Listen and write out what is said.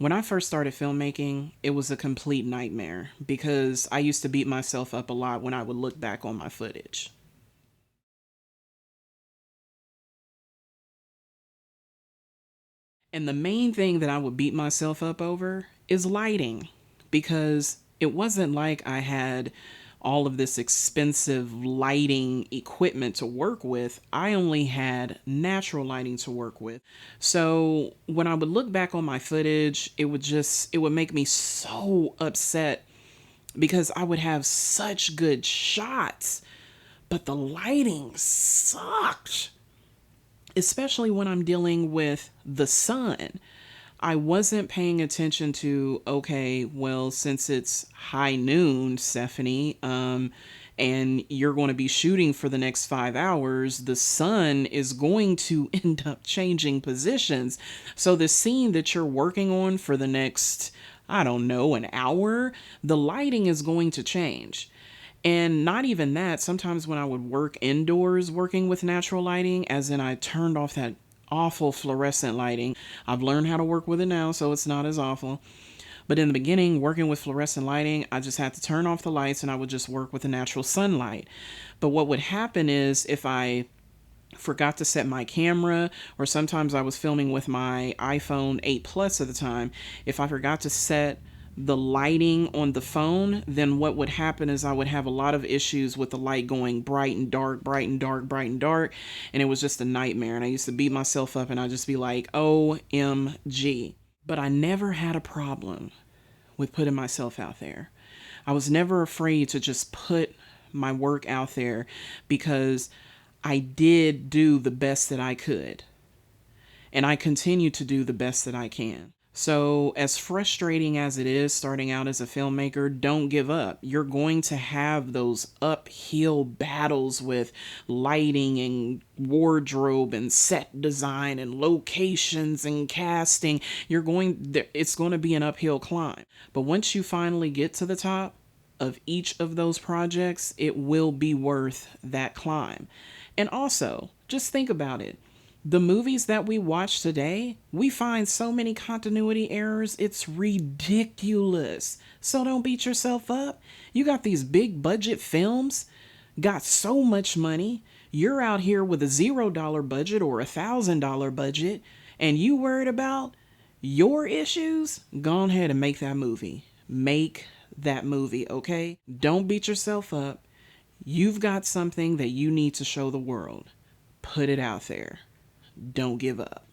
When I first started filmmaking, it was a complete nightmare because I used to beat myself up a lot when I would look back on my footage. And the main thing that I would beat myself up over is lighting, because it wasn't like I had all of this expensive lighting equipment to work with. I only had natural lighting to work with. So when I would look back on my footage, it would make me so upset because I would have such good shots, but the lighting sucked, especially when I'm dealing with the sun. I wasn't paying attention to, okay, well, since it's high noon, Stephanie, and you're going to be shooting for the next 5 hours, the sun is going to end up changing positions. So the scene that you're working on for the next, I don't know, an hour, the lighting is going to change. And not even that, sometimes when I would work indoors working with natural lighting, as in I turned off that awful fluorescent lighting. I've learned how to work with it now, so it's not as awful. But in the beginning, working with fluorescent lighting, I just had to turn off the lights and I would just work with the natural sunlight. But what would happen is if I forgot to set my camera, or sometimes I was filming with my iPhone 8 Plus at the time, if I forgot to set the lighting on the phone, then what would happen is I would have a lot of issues with the light going bright and dark, bright and dark, bright and dark, and it was just a nightmare. And I used to beat myself up and I'd just be like, OMG. But I never had a problem with putting myself out there. I was never afraid to just put my work out there because I did do the best that I could. And I continue to do the best that I can. So, as frustrating as it is starting out as a filmmaker, don't give up. You're going to have those uphill battles with lighting and wardrobe and set design and locations and casting. It's going to be an uphill climb. But once you finally get to the top of each of those projects, it will be worth that climb. And also, just think about it. The movies that we watch today, we find so many continuity errors, it's ridiculous. So don't beat yourself up. You got these big budget films, got so much money. You're out here with a $0 budget or $1,000 budget, and you worried about your issues? Go ahead and make that movie. Make that movie, okay? Don't beat yourself up. You've got something that you need to show the world. Put it out there. Don't give up.